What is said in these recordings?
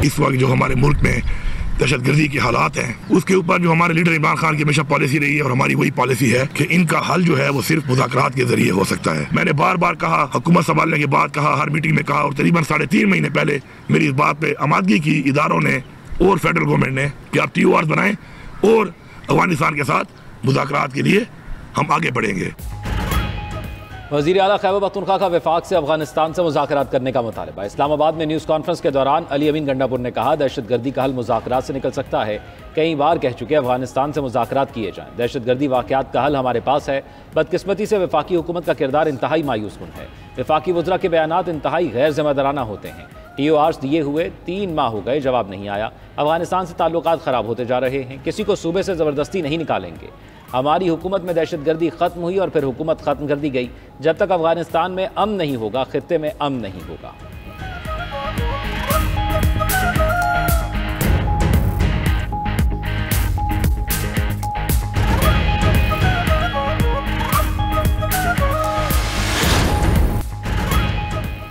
इस वक्त जो हमारे मुल्क में दहशतगर्दी के हालात हैं, उसके ऊपर जो हमारे लीडर इमरान खान की हमेशा पॉलिसी रही है और हमारी वही पॉलिसी है कि इनका हल जो है वो सिर्फ मुज़ाकरात के जरिए हो सकता है। मैंने बार बार कहा, हुकूमत संभालने के बाद कहा, हर मीटिंग में कहा, और तकरीबन 3.5 महीने पहले मेरी इस बात पे आमादगी की इदारों ने और फेडरल गवर्नमेंट ने कि आप TORs बनाएं और अफगानिस्तान के साथ मुज़ाकरात के लिए हम आगे बढ़ेंगे। वज़ीर आला खैबर पख्तूनख्वा का वफाक से अफगानिस्तान से मुज़ाकरात करने का मुतालबा। इस्लामाबाद में न्यूज़ कॉन्फ्रेंस के दौरान अली अमीन गंडापुर ने कहा, दहशतगर्दी का हल मुज़ाकरात से निकल सकता है। कई बार कह चुके अफगानिस्तान से मुज़ाकरात किए जाएं। दहशतगर्दी वाक़यात का हल हमारे पास है। बदकिस्मती से वफाकी हुकूमत का किरदार इंतहाई मायूस कुन है। वफाकी वज़रा के बयानात इंतहाई गैर ज़िम्मेदाराना होते हैं। TORs दिए हुए 3 माह हो गए, जवाब नहीं आया। अफगानिस्तान से ताल्लुकात ख़राब होते जा रहे हैं। किसी को सूबे से ज़बरदस्ती नहीं निकालेंगे। हमारी हुकूमत में दहशतगर्दी ख़त्म हुई और फिर हुकूमत ख़त्म कर दी गई। जब तक अफगानिस्तान में अमन नहीं होगा, खित्ते में अमन नहीं होगा।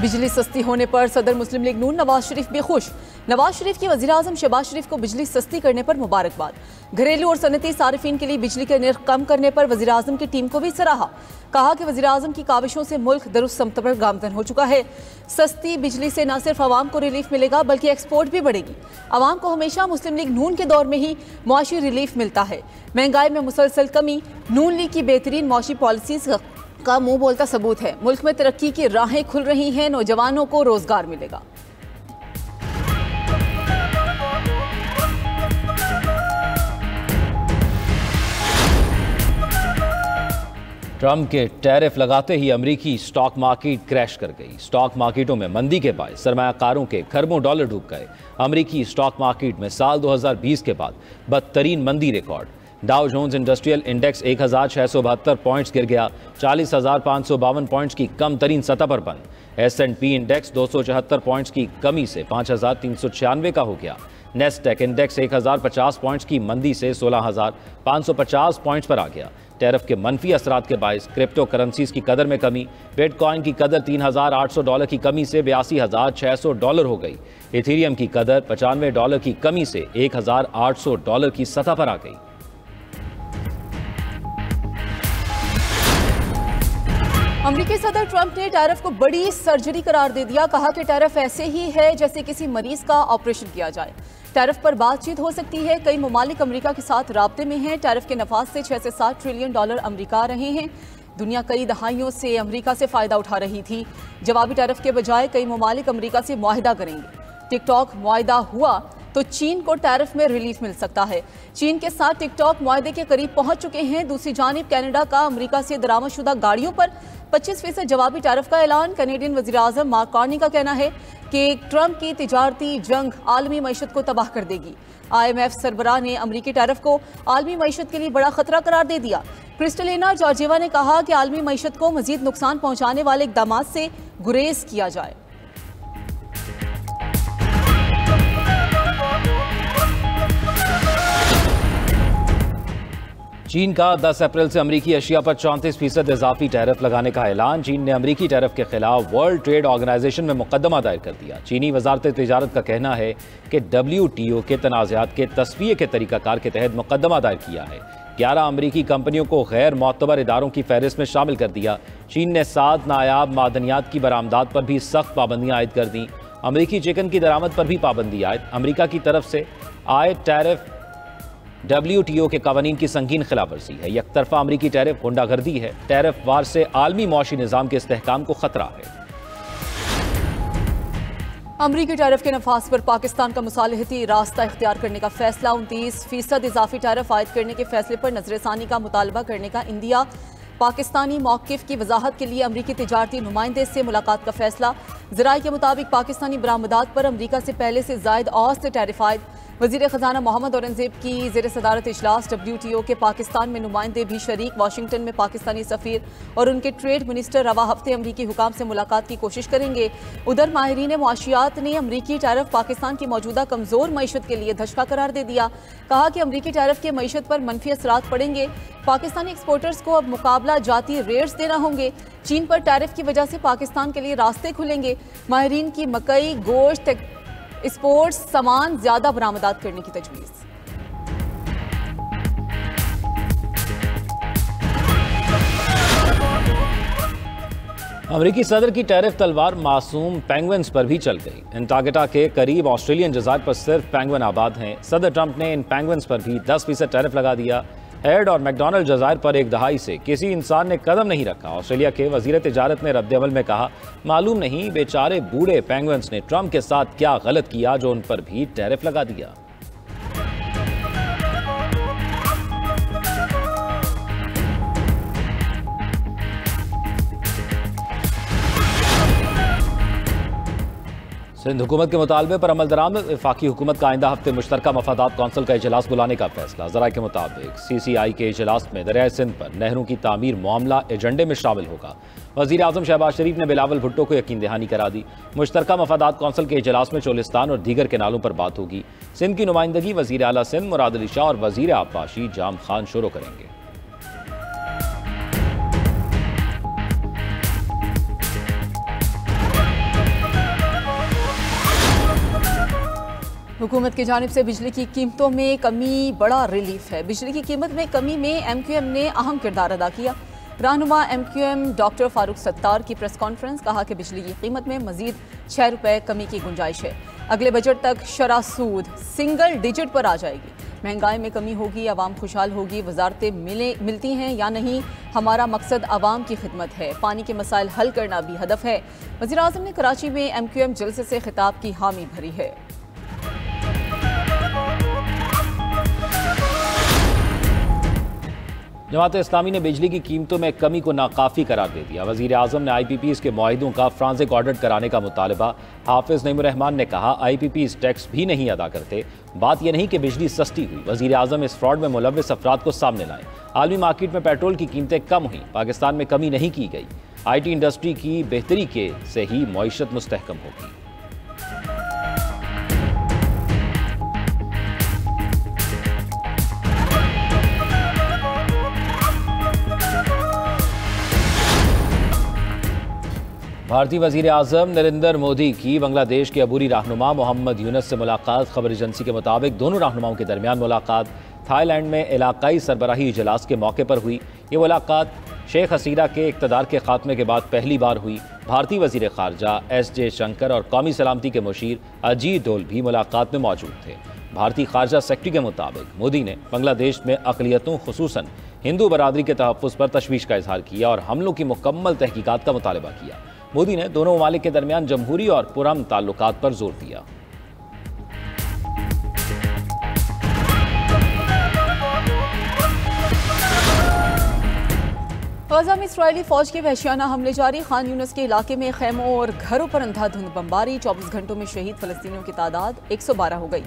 बिजली सस्ती होने पर सदर मुस्लिम लीग नून नवाज शरीफ भी खुश। नवाज शरीफ की वज़ीर-ए-आज़म शहबाज शरीफ को बिजली सस्ती करने पर मुबारकबाद। घरेलू और सनती सारिफीन के लिए बिजली के निर्ख कम करने पर वज़ीर-ए-आज़म की टीम को भी सराहा। कहा कि वज़ीर-ए-आज़म की काविशों से मुल्क दुरुस्त समत पर गामज़न हो चुका है। सस्ती बिजली से न सिर्फ आवाम को रिलीफ मिलेगा बल्कि एक्सपोर्ट भी बढ़ेगी। आवाम को हमेशा मुस्लिम लीग नून के दौर में ही मुआशी रिलीफ मिलता है। महंगाई में मुसलसल कमी नून लीग की बेहतरीन मुआशी पॉलिसीज़ का मुंह बोलता सबूत है। मुल्क में तरक्की की राहें खुल रही हैं, नौजवानों को रोजगार मिलेगा। ट्रंप के टैरिफ लगाते ही अमेरिकी स्टॉक मार्केट क्रैश कर गई। स्टॉक मार्केटों में मंदी के बायस सरमायाकारों के खरबों डॉलर डूब गए। अमेरिकी स्टॉक मार्केट में साल 2020 के बाद बदतरीन मंदी record. Dow Jones industrial index 1672 points गिर गया, 40,552 पॉइंट्स की कम तरीन सतह पर बंद। S&P इंडेक्स 274 पॉइंट्स की कमी से 5,396 का हो गया। नेस्डेक इंडेक्स 1050 पॉइंट्स की मंदी से 16,550 पॉइंट्स पर आ गया। टैरिफ के मनफी असरात के बायस क्रिप्टो करेंसीज की कदर में कमी। बिटकॉइन की कदर $3,800 की कमी से $82,600 हो गई। इथेरियम की कदर $95 की कमी से $1,800 की सतह पर आ गई। अमेरिकी सदर ट्रंप ने टैरिफ को बड़ी सर्जरी करार दे दिया। कहा कि टैरिफ ऐसे ही है जैसे किसी मरीज का ऑपरेशन किया जाए। टैरिफ पर बातचीत हो सकती है। कई ममालिक अमेरिका के साथ राब्ते में हैं। टैरिफ के नफाज से 6 से 7 ट्रिलियन डॉलर अमेरिका आ रहे हैं। दुनिया कई दहाइयों से अमेरिका से फ़ायदा उठा रही थी। जवाबी टैरिफ के बजाय कई ममालिक अमेरिका से मुआहिदा करेंगे। टिकटॉक मुआहिदा हुआ तो चीन को टैरिफ में रिलीफ मिल सकता है। चीन के साथ टिकटॉक मुआहिदे के करीब पहुंच चुके हैं। दूसरी जानिब कनाडा का अमेरिका से दरामदशुदा गाड़ियों पर 25% जवाबी टैरिफ का ऐलान। कनेडियन वज़ीर-ए-आज़म मार्क कार्नी का कहना है कि ट्रंप की तिजारती जंग आलमी मईशत को तबाह कर देगी। IMF सरबराह ने अमेरिकी टैरिफ को आलमी मईशत के लिए बड़ा खतरा करार दे दिया। क्रिस्टलिना जॉर्जिएवा ने कहा कि आलमी मईशत को मजीद नुकसान पहुंचाने वाले इक़दामात से गुरेज किया जाए। चीन का 10 अप्रैल से अमेरिकी अशिया पर 34% इजाफी टैरिफ लगाने का ऐलान। चीन ने अमेरिकी टैरिफ के खिलाफ वर्ल्ड ट्रेड ऑर्गेनाइजेशन में मुकदमा दायर कर दिया। चीनी वजारत तिजारत का कहना है कि WTO के तनाज़ात के तस्वीर के तरीक़ाकार के तहत मुकदमा दायर किया है। 11 अमेरिकी कंपनियों को गैर मोतबर इदारों की फहरिस्त में शामिल कर दिया। चीन ने 7 नायाब मादनियात की बरामदात पर भी सख्त पाबंदियाँ आयद कर दी। अमेरिकी चिकन की दरामद पर भी पाबंदी आयद। अमेरिका की तरफ से आए टैरिफ WTO के कवानीन की संगीन खिलाफवर्जी है। यकतरफा अमरीकी टैरिफ गुंडागर्दी है। टैरिफ वार से आलमी मौशी निज़ाम के इस्तेहकाम को खतरा है। अमरीकी टैरिफ के नफाज पर पाकिस्तान का मुसालहती रास्ता इख्तियार करने का फैसला। 29% इजाफी टैरिफ आयद करने के फैसले पर नजरसानी का मुतालबा करने का इंडिया। पाकिस्तानी मौक़िफ़ की वजाहत के लिए अमरीकी तिजारती नुमाइंदे से मुलाकात का फैसला। ज़राए के मुताबिक पाकिस्तानी बरामदात पर अमरीका से पहले से ज़ायद औसत टैरिफ आयद। वज़ीर ख़जाना मोहम्मद औरंगज़ेब की ज़ेर सदारत इजलास WTO के पाकिस्तान में नुमाइंदे भी शरीक। वाशिंगटन में पाकिस्तानी सफ़ीर और उनके ट्रेड मिनिस्टर रवा हफ्ते अमरीकी हुकाम से मुलाकात की कोशिश करेंगे। उधर माहिरीन मुआशियात ने अमरीकी टैरिफ पाकिस्तान की मौजूदा कमज़ोर मईशत के लिए धचका करार दे दिया। कहा कि अमरीकी टैरिफ के मईशत पर मनफी असरात पड़ेंगे। पाकिस्तानी एक्सपोर्टर्स को अब मुकाबला जाती रेट्स देना होंगे। चीन पर टैरिफ की वजह से पाकिस्तान के लिए रास्ते खुलेंगे। माहिरीन की मकई, गोश्त, स्पोर्ट्स सामान ज्यादा बरामदात करने की तजवीज़। अमेरिकी सदर की टैरिफ तलवार मासूम पेंगुइन्स पर भी चल गई। एंटार्क्टिका के करीब ऑस्ट्रेलियन जज़ायर पर सिर्फ पेंगुइन आबाद हैं। सदर ट्रंप ने इन पेंगुइन्स पर भी 10% टैरिफ लगा दिया। हेड और मैकडोनल्ड जज़ायर पर एक दहाई से किसी इंसान ने कदम नहीं रखा। ऑस्ट्रेलिया के वज़ीर तिजारत ने रद्द-ए-अमल में कहा, मालूम नहीं बेचारे बूढ़े पेंगुइन्स ने ट्रंप के साथ क्या गलत किया जो उन पर भी टैरिफ लगा दिया। सिंध हुकूमत के मुतालबे पर अमल दरामद। वफाकी हुकूमत का आइंदा हफ्ते मुश्तरका मफादात कौंसिल का इजलास बुलाने का फैसला। ज़राए के मुताबिक CCI के इजलास में दरियाए सिंध पर नहरों की तामीर मामला एजेंडे में शामिल होगा। वज़ीर आज़म शहबाज शरीफ ने बिलावल भुट्टो को यकीन दहानी करा दी। मुश्तरका मफादात कौंसिल के इजलास में चोलिस्तान और दीगर केनालों पर बात होगी। सिंध की नुमाइंदगी वज़ीर आला सिंध मुराद अली शाह और वज़ीर आबपाशी जाम खान शुरू करेंगे। हुकूमत की जानिब से बिजली की कीमतों में कमी बड़ा रिलीफ है। बिजली की कीमत में कमी में MQM ने अहम किरदार अदा किया। रहनुमा MQM डॉक्टर फारूक सत्तार की प्रेस कॉन्फ्रेंस, कहा कि बिजली की कीमत में मजीद 6 रुपए कमी की गुंजाइश है। अगले बजट तक शरह सूद सिंगल डिजिट पर आ जाएगी। महंगाई में कमी होगी, आवाम खुशहाल होगी। वजारतें मिलती हैं या नहीं, हमारा मकसद आवाम की खिदमत है। पानी के मसाइल हल करना भी हदफ है। वज़ीर आज़म ने कराची में MQM जलसे से खिताब की हामी भरी है। जमात इस्लामी ने बिजली की कीमतों में कमी को नाकाफ़ी करार दे दिया। वज़ीर आज़म ने IPPs के मुआहिदों का फ्रांसिक ऑडिट कराने का मुतालबा। हाफिज़ नईमुर रहमान ने कहा, IPPs टैक्स भी नहीं अदा करते। बात यह नहीं कि बिजली सस्ती हुई। वज़ीर आज़म इस फ्रॉड में मुलव्विस अफराद को सामने लाए। आलमी मार्केट में पेट्रोल की कीमतें कम हुई, पाकिस्तान में कमी नहीं की गई। IT इंडस्ट्री की बेहतरी के से ही मईशत मुस्तहकम होगी। भारतीय वज़ीर आज़म नरेंद्र मोदी की बांग्लादेश के अबूरी रहनुमा मोहम्मद यूनुस से मुलाकात। खबर एजेंसी के मुताबिक दोनों रहनुमाओं के दरमियान मुलाकात थाईलैंड में इलाकाई सरबराही इजलास के मौके पर हुई। ये मुलाकात शेख हसीना के इक़्तिदार के खात्मे के बाद पहली बार हुई। भारतीय वज़ीर ख़ारजा S जयशंकर और कौमी सलामती के मुशीर अजीत डोल भी मुलाकात में मौजूद थे। भारतीय ख़ारजा सेक्रेटरी के मुताबिक मोदी ने बांग्लादेश में अक़लियतों ख़ुसूसन हिंदू बरादरी के तहफ़्फ़ुज़ पर तशवीश का इजहार किया और हमलों की मुकम्मल तहकीकात का मुतालबा किया। मोदी ने दोनों ममालिक के दरमियान जमहूरी और पुरअमन ताल्लुकात पर जोर दिया। गज़ा में इस्राएली फौज के वहशियाना हमले जारी। खान यूनिस के इलाके में खैमों और घरों पर अंधाधुंध बमबारी। 24 घंटों में शहीद फलस्तीनियों की तादाद 112 हो गई।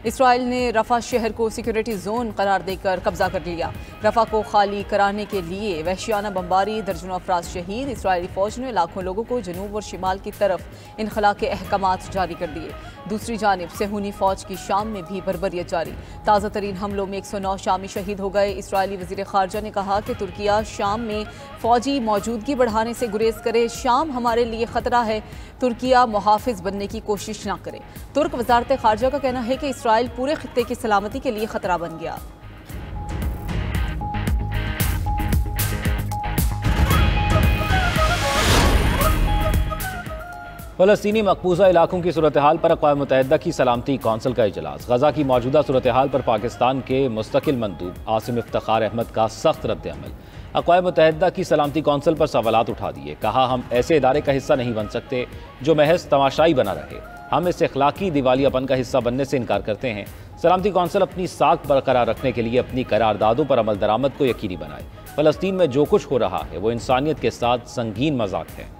इसराइल ने रफा शहर को सिक्योरिटी जोन करार देकर कब्जा कर लिया। रफा को खाली कराने के लिए वहशियाना बमबारी, दर्जनों अफराद शहीद। इसराइली फौज ने लाखों लोगों को जनूब और शिमाल की तरफ इनखला के अहकामात जारी कर दिए। दूसरी जानिब सेहूनी फौज की शाम में भी बर्बरियत जारी। ताज़ा तरीन हमलों में 109 शामी शहीद हो गए। इसराइली वज़ीर ख़ारजा ने कहा कि तुर्किया शाम में फौजी मौजूदगी बढ़ाने से गुरेज करे। शाम हमारे लिए ख़तरा है, तुर्किया मुहाफ़िज़ बनने की कोशिश ना करे। तुर्क वज़ारत ख़ारजा का कहना है कि इसराइल पूरे खित्ते की सलामती के लिए ख़तरा बन गया। फ़लस्तीनी मकबूजा इलाकों की सूरत हाल पर अक़वाम मुत्तहिदा की सलामती कौंसिल का इजलास। गज़ा की मौजूदा सूरत हाल पर पाकिस्तान के मुस्तकिल मंदूब आसिम इफ्तिखार अहमद का सख्त रद्द-ए-अमल। अक़वाम मुत्तहिदा की सलामती कौंसिल पर सवालात उठा दिए। कहा, हम ऐसे इदारे का हिस्सा नहीं बन सकते जो महज तमाशाई बना रहे। हम इस इखलाकी दिवालियापन का हिस्सा बनने से इनकार करते हैं। सलामती कौंसिल अपनी साख बरकरार रखने के लिए अपनी करारदादों पर अमल दरामद को यकीनी बनाए। फ़लस्तीन में जो कुछ हो रहा है वो इंसानियत के साथ संगीन मजाक है।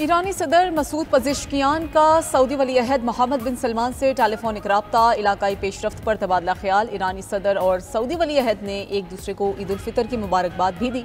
ईरानी सदर मसूद पज़ेश्कियान का सऊदी वली अहद मोहम्मद बिन सलमान से टेलीफोनिक राब्ता। इलाकाई पेशरफ्त पर तबादला ख्याल। ईरानी सदर और सऊदी वली अहद ने एक दूसरे को ईद उल फितर की मुबारकबाद भी दी।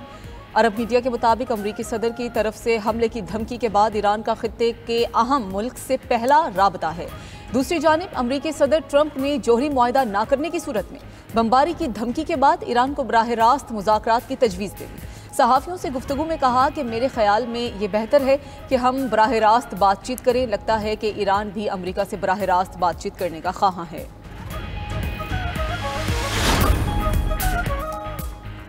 अरब मीडिया के मुताबिक अमरीकी सदर की तरफ से हमले की धमकी के बाद ईरान का खित्ते के अहम मुल्क से पहला राबता है। दूसरी जानिब अमरीकी सदर ट्रंप ने जौहरी मुआहदा न करने की सूरत में बमबारी की धमकी के बाद ईरान को बराह रास्त मुज़ाकरात की तजवीज़ दे दी। सहाफ़ियों से गुफ्तगू में कहा कि मेरे ख्याल में ये बेहतर है कि हम बराह रास्त बातचीत करें। लगता है कि ईरान भी अमरीका से बराह रास्त बातचीत करने का ख्वाहां है।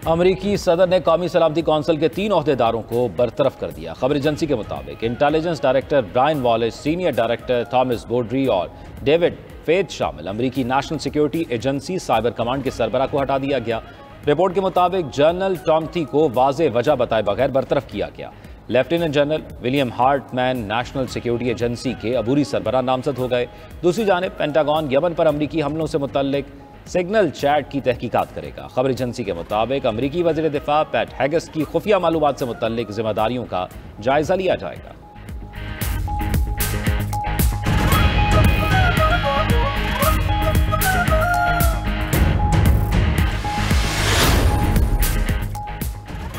अमरीकी सदर ने कौमी सलामती कौंसिल के 3 ओहदेदारों को बरतरफ कर दिया। खबर एजेंसी के मुताबिक intelligence director Brian Wallace, senior director Thomas Boudry और डेविड फेथ शामिल अमरीकी National security Agency cyber command के सरबराह को हटा दिया गया। रिपोर्ट के मुताबिक जनरल टॉमथी को वाज़ेह वजह बताए बगैर बरतरफ किया गया। Lieutenant general William Hartman national security agency के अबूरी सरबराह नामजद हो गए। दूसरी जानिब पेंटागन यमन पर अमरीकी हमलों से मुतल्लिक सिग्नल चैट की तहकीकात करेगा। खबर एजेंसी के मुताबिक अमरीकी वज़ीर दिफा पैट हेगस की खुफिया मालूमात से मुतल्लिक जिम्मेदारियों का जायजा लिया जाएगा।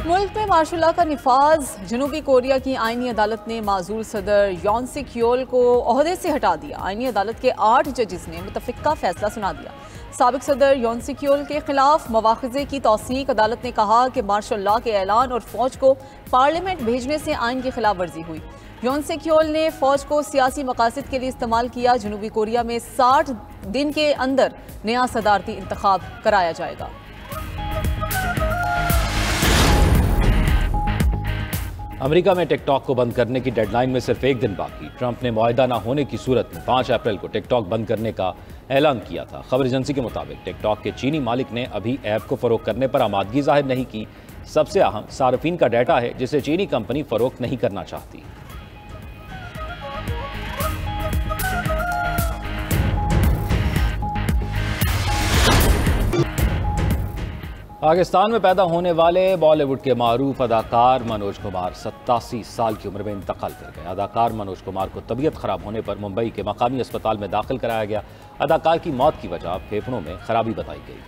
मुल्क में मार्शल लॉ का निफाज। जनूबी कोरिया की आईनी अदालत ने माजूल सदर योन सिक योल को ओहदे से हटा दिया। आईनी अदालत के 8 जजेस ने मुतफ़िका फैसला सुना दिया। साबिक सदर योन सिक योल के खिलाफ मवाख़िज़े की तौसीक। अदालत ने कहा कि मार्शल लॉ के ऐलान और फौज को पार्लियामेंट भेजने से आइन की खिलाफ वर्जी हुई। योन सिक योल ने फौज को सियासी मकासद के लिए इस्तेमाल किया। जनूबी कोरिया में 60 दिन के अंदर नया सदारती इंतखाब कराया जाएगा। अमेरिका में टिकटॉक को बंद करने की डेडलाइन में सिर्फ 1 दिन बाकी। ट्रंप ने मुआहदा न होने की सूरत में 5 अप्रैल को टिकटॉक बंद करने का ऐलान किया था। खबर एजेंसी के मुताबिक टिकटॉक के चीनी मालिक ने अभी ऐप को फरोख्त करने पर आमादगी जाहिर नहीं की। सबसे अहम सार्फिन का डाटा है जिसे चीनी कंपनी फरोख्त नहीं करना चाहती। पाकिस्तान में पैदा होने वाले बॉलीवुड के मारूफ अदाकार मनोज कुमार 87 साल की उम्र में इंतकाल कर गए। अदाकार मनोज कुमार को तबीयत खराब होने पर मुंबई के मकामी अस्पताल में दाखिल कराया गया। अदाकार की मौत की वजह फेफड़ों में खराबी बताई गई।